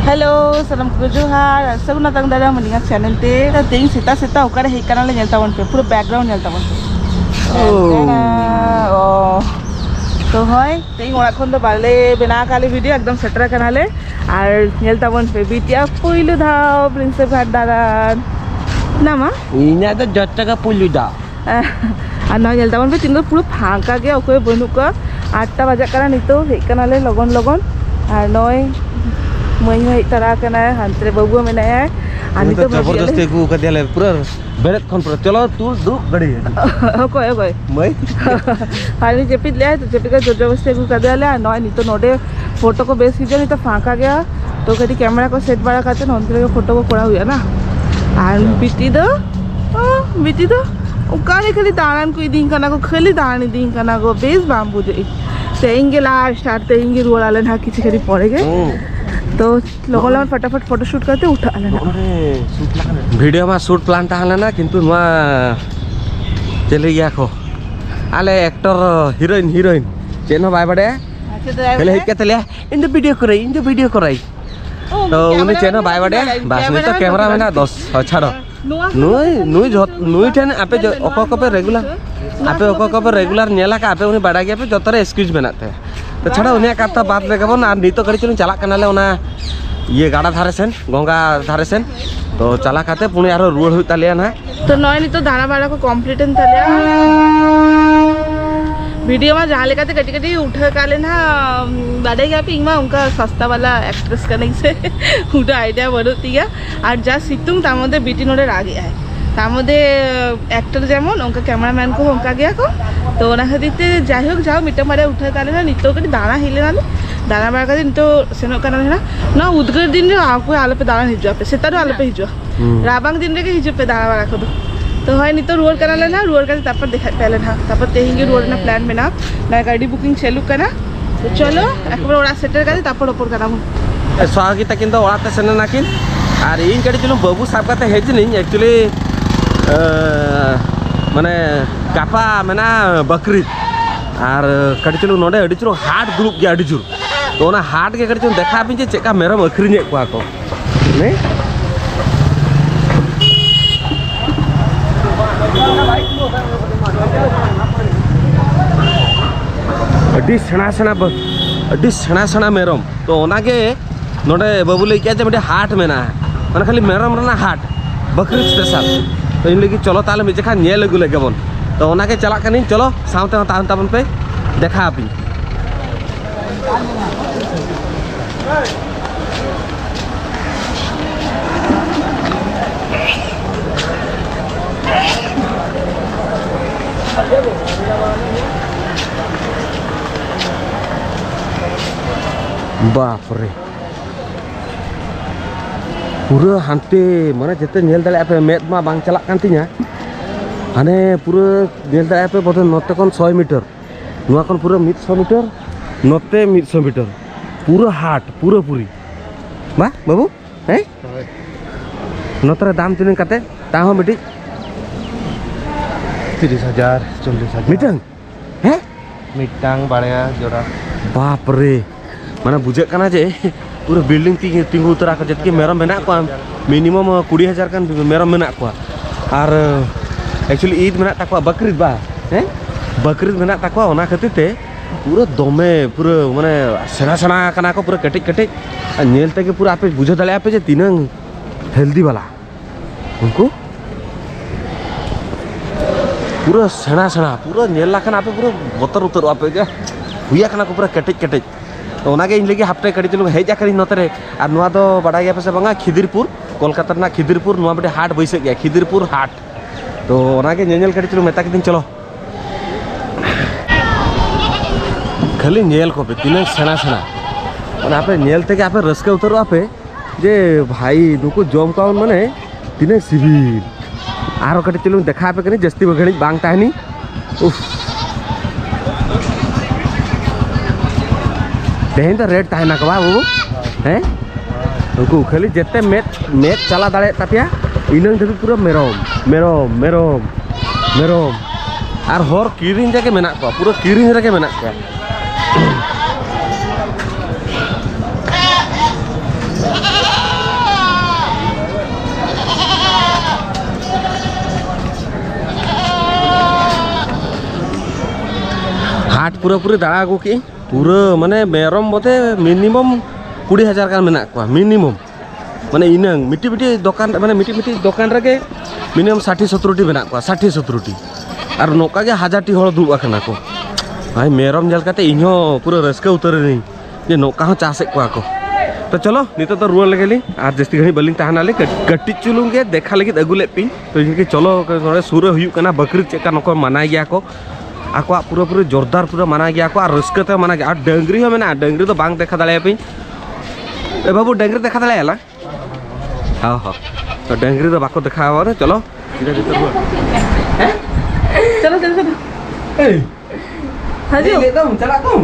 hello सनम को जोहार सगुना तंग दादा मनिया चैनल ते तेई सीता सीता ओकरे हे कनाल नेलता वन पे पूरा बैकग्राउंड नेलता वन ओ तो होय तेई ओड़ा खन दो बाले बिना काले वीडियो एकदम सेटरा कनाले और नेलता वन पे बिटिया पुइलु धाव प्रिंसेस घाट दादा नामा इना तो जट्टा पुइलु दा और ना नेलता वन पे तीन दो पूरा फांका गया ओके बनुका 8टा बजा करा नितो हे कनाले लगन लगन और नय मई हई तरा कना हंतरे बाबू में नया आनी तो जबरदस्ती को कर दिया पूरा बेरत खन पूरा चलो तू दु गड़ी ओके ओके मई फाइनली चेपित ले तो चेपित का जबरदस्ती को कर दिया नय नी तो नोडे फोटो को बेस कीजिए नहीं तो फांका गया तो कभी कैमरा को सेट बड़ा करते ना उनके फोटो को कोड़ा हुआ ना और बिटी दो उकाले खाली दाड़ान को दिन कना को खाली दाड़ानी दिन कना को बेस बाम बुझे तेंगे लास्ट आर तेंगे रोड आले ना किसी करी पड़ेगे तो लोगों लोग फटाफट फोटो शूट करते उठा लेना वीडियो में शूट प्लान ताहले ना किंतु नुआ चले गया को आले एक्टर हीरोइन चेनो बाय बड़े पहले हिट के लिया इन द वीडियो कराई तो उन्हें चेनो बाय बड़े बस नहीं तो कैमरा में ना 10 छाड़ो नुई ठेन आपे ओको पे रेगुलर नेला का आपे उन्हें बड़ा गया पे जतरे एक्सक्यूज बनाते तो छाड़ा उन्हें काता बात लेगबन और नीतो कड़ी चलूं चला कनाले ओना ये गाड़ा धारे सेन गंगा धारे सेन तो चला खाते पुणे आरो रुड़ हुई तालिया ना तो नय नी तो दाना बाड़ा को कंप्लीट एन तालिया वीडियो में जहाँ लेकर कटी कटी उठा काले ना बाड़े गया पे इंगा उनका सस्ता वाला एक्ट्रेस का नहीं से उठा आइडिया बढ़ती है और जा सितुंग तामदे बीटी नोडे आ गया है तामदे एक्टर जेमन उनका कैमरामैन को उनका गया को तो ओना खातिर जाई होक जाओ मिटा मारे उठा काले ना नितो कटी दाना हिले ना दाना बाड़ा का नितो सेनो काना ना उद्गार दिन रे आको आले पे दाना हिजो पे सेतारो आले पे हिजो राबांग दिन रे के हिजो पे दाना बाड़ा को तो है नहीं तो रोड करा ना रोड का तब देखा पहले ना तब तेहिंगे रोड ना प्लान में ना मैं गाड़ी बुकिंग चलू करना तो चलो एक बार ओड़ा सेटर कर तब ऊपर करा स्वागत किंतु ओड़ाते सेन नाकिन और इन कड़ी चलूं बाबू साब काते हेज नहीं एक्चुअली माने गापा मेना बकरीद और कड़ी चलूं नोडे अड़ी चुरो हाट ग्रुप के अड़ी जुर तो ना हाट के कड़ी चलूं देखा भी चेका मेरम अखरीने को आको नहीं अड़ी सेना सेना मेरम तो ओनागे नोडे बाबू ले क्या जे हाट मेना माने खाली मेरम रना हाट बकरी स्पेशल तो इन लगी चलो ताले मिजे खा नेल लगु लेगे बन तो ओनागे चला कनी चलो सावते ताहन ताबन पे देखा आपी बाप रे पूरा हांते माने जते नेल दाले पे मेद मा बांग चला कान तिया हाने पूरा नेल दाले पे बोधे नते कोन 100 मीटर नुआ कोन पूरा 100 मीटर नते 100 मीटर पूरा हाट पूरा पूरी बा बाबू हैं नतरे दाम तिन काते ता हो बेटी 30,000 40,000 मिटंग हैं मिटांग बाड़या जोड़ा बाप रे माने बुझे कना जे पूरा बिल्डिंग तिंगु उतरा का जतके मेरम मेना को मिनिमम 20,000 कान मेरम मेना को और एक्चुअली ईद मेना ताको बकरीद बा हैं बकरीद मेना ताको ओना खातिर ते पूरा दमे पूरा माने सेना सेना कना को पूरा कटिक कटिक नेलते के पूरा आपे बुझे दले आपे जे तीनंग हेल्दी वाला उनको पूरा सेना सेना पूरा नेला कना आपे पूरा बतर उतर आपे जे हुया कना को पूरा कटिक कटिक तो ओनागे इन लगी हफ्ते कड़ी चलू हेज आकरी नतरे और नुआ दो बड़ा गया पे बंगा खिदिरपुर कोलकाता ना खिदिरपुर नुआ बटे हाट बैसे गया खिदिरपुर हाट तो ओनागे नेल कड़ी चलू मेता के दिन चलो खाली नेल को पे तीन सेना सेना और आपे नेल ते के आपे रस्के उतरो आपे जे भाई नुको जम काउन माने तीन सिविल आरो कड़ी चलू देखा आपे कनी जस्ती बघणी बांग ताहनी उफ तेहन तो रेट ताहना का बाबू हैं उनको खाली जेते मेट चला दाड़े तापिया इनंग धबी पूरा मेरम और हर किरिन जगह मेना को पूरा किरिन रगे मेना को पूरा पूरी दाड़ा आगू की पूरा माने मेरम बोते मिनिमम 20,000 गान मेना को मिनिमम माने इनंग मिट्टी मिट्टी दुकान माने मिट्टी मिट्टी दुकान रगे मिनिमम 60-70 टी मेना को 60-70 टी और नोका के 1000 टी हड़ दुब आखना को भाई मेरम जल काते इन्हो पूरा रस्का उतर नहीं जे नोका हो चासे को तो चलो नितो तो रुआ लगे और जस्ती घड़ी बलिंग तहनाले कट्टी चुलूंगे देखा लगे अगुले पी तो इनके चलो सुर हुना बकरी चेका नको माना गया को आको पूरा पूरा जोरदार पूरा माना गया को और रस्कते माना गया और डंगरी हो मेना डंगरी तो बांग देखा दाले पे ए बाबू डंगरी देखा दाले ला हाँ हाँ तो डंगरी तो बाको देखा और चलो चलो चलो चलो हाँ जी तुम चला तुम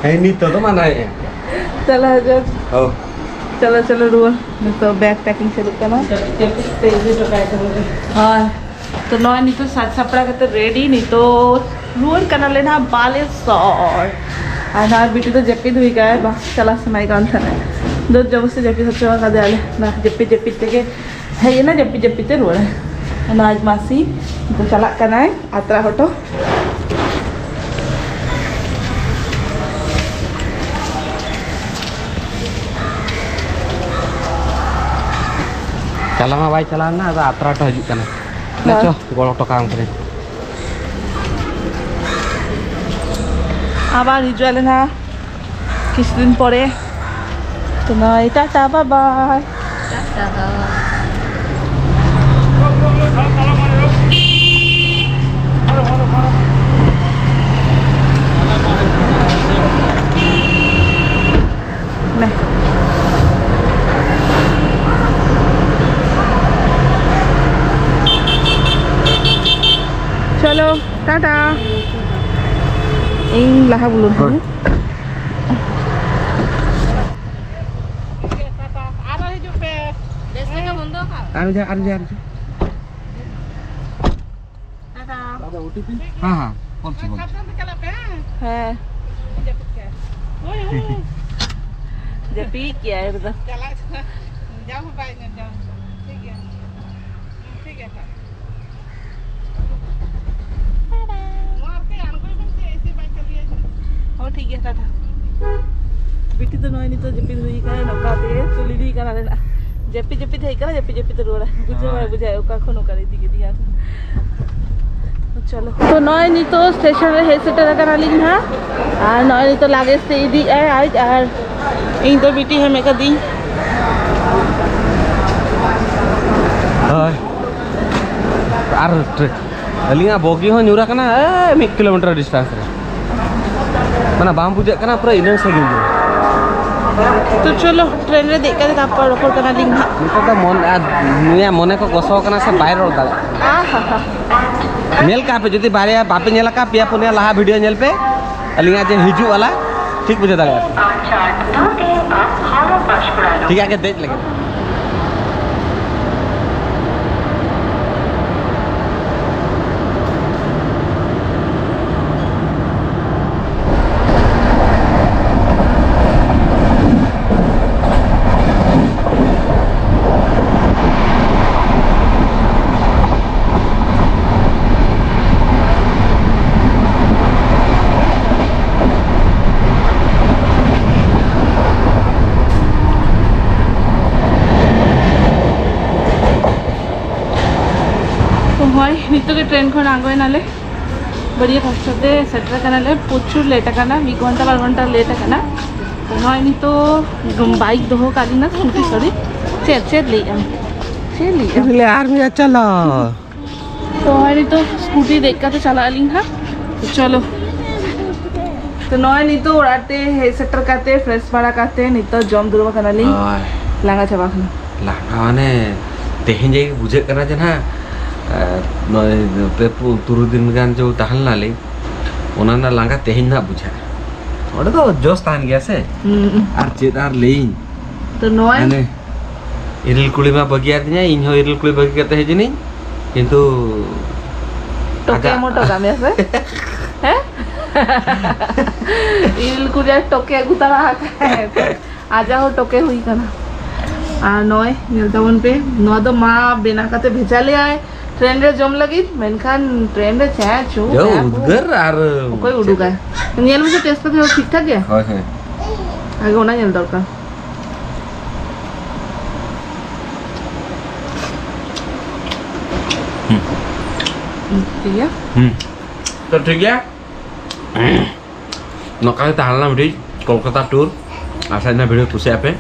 है नी तो माना है चलो हजर हो चलो चलो रुआ तो बैग पैकिंग से रुकना हाँ तो नॉय नहीं तो साथ सपड़ा का तो रेडी नहीं तो रुअन करना लेना बाले सॉर आधार बीटी तो जप्पी धुई का है बस चला समय का अंतर है दो जब से जप्पी सब चला का दे ना जप्पी जप्पी ते है ये ना जप्पी जप्पी ते रुआ है अनाज मासी तो चला करना है आत्रा हटो चला मा भाई चला ना आत्रा तो हजू करना चो गोल टका करे आबार हिजुआले ना किस दिन परे तो नय टाटा बाय बाय चलो टाटा ing laha belum हाँ है जपी क्या है उधर ठीक है टाटा बिटी तो नय नहीं तो जपी हुई का नौका दे चुली दी करा लेना जपी जपी थे करा जपी जपी तो रोड़ा बुझे ओका खनो करे दिके दिया तो चलो तो नय नहीं तो स्टेशन रे हेड सेटर करा लिन हा और नय नहीं तो लागे से दी आज और इन तो बिटी है मेका दी और अलिया बोगी हो न्यूरा कना 1 किलोमीटर डिस्टेंस रे माना बाम बुझे कना पूरा इनर सगी तो चलो ट्रेन रे देख के आप रोपड़ कना लिंग नितो तो मन निया मने को गसो कना से बाहर रोल दाले नेल का पे जदी बारे बापे नेला का पिया पुनिया लाहा वीडियो नेल पे अलिया जे हिजू वाला ठीक बुझे दाले ठीक है के देख लगे नितो के ट्रेन खन आगो नाले बढ़िया कष्टते सेटर कनाले प्रचुर लेट करना 1 घंटा 2 घंटा लेट करना तो नय नहीं तो बाइक दोहो काली ना स्कूटी सॉरी चेल ले आर्मी चलो तो नहीं तो स्कूटी देख का तो चला ली हाँ तो चलो तो नय नहीं तो उड़ाते हेड सेटर करते फ्रेश भाड़ा करते नहीं तो जम दुर्बा कना ली लांगा चाबा खना लांगा माने तेहें जे बुझे करना जना पे तुरु दिन गान जो तहन लाले ओना ना लांगा तेहें ना बुझा ओडे तो जोश तहन गया से आर चेदार लेइन तो नय माने इरिल कुली मा बगिया दिया इन हो इरिल कुली बगी करते है जिनी किंतु टोके मोटो गामे से हैं इरिल कुली टोके गुतारा है आजा हो टोके हुई कना आ नय नीलतवन पे नो तो माँ बेना काते भेजा ले आए ट्रेन रे जम लगी मेनखान ट्रेन रे छे छु जो उधर आर कोई उडुगा नियल में से टेस्ट करते हो ठीक ठाक गया हाय हाय आगे होना नियल दरकार ठीक है तो ठीक है नौका tahan lah di Kolkata tour asalnya video kusi apa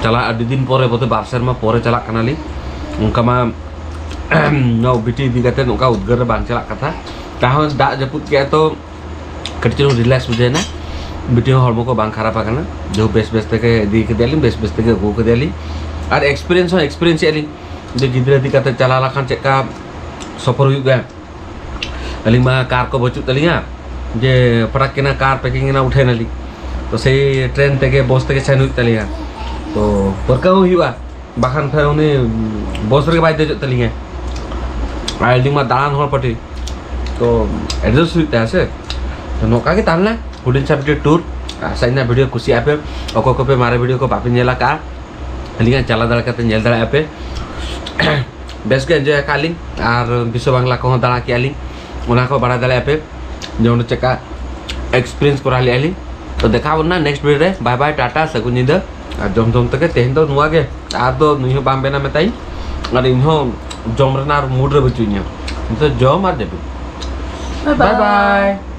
cala adi din pore bote barser ma pore cala kanali ungka ma no biti digate ungka udgar bang cala kata tahun dak japut kaya to kecil relax bujena biti hormo ko bang kharap akana jo best teke di ke dialin best teke go ke diali ar experience ali de gidra di kata cala lakan ceka sopor juga aling ma car को बचुत तलिया जे पटक के ना car packing ना उठे नली तो से ट्रेन तके बस तके छान हुई तलिया तो परका हुआ बाखान फिर उन्हें बस रे बाय दे तलिया आइलिंग मा दान हो पटी तो एडजस्ट हुई तैसे तो नौका के तानला हुडिन चैप्टर टूर साइना वीडियो खुशी आपे ओको को पे मारे वीडियो को बापे नेला का अलिंगा चला दला कते नेल दला आपे बेस के एंजॉय कालिंग और विश्व बांग्ला को दला के आलिंग उना को बड़ा दला पे जो चेका एक्सपीरियंस करा लिया तो देखा ना नेक्स्ट वीडियो रे बाय बाय टाटा सगुन निदा और जम जम तक तेहन तो नुआ गे आ तो नुह बाम बेना मेताई और इनहो जम रना मूड रे बचुनिया तो जम आ देबे बाय बाय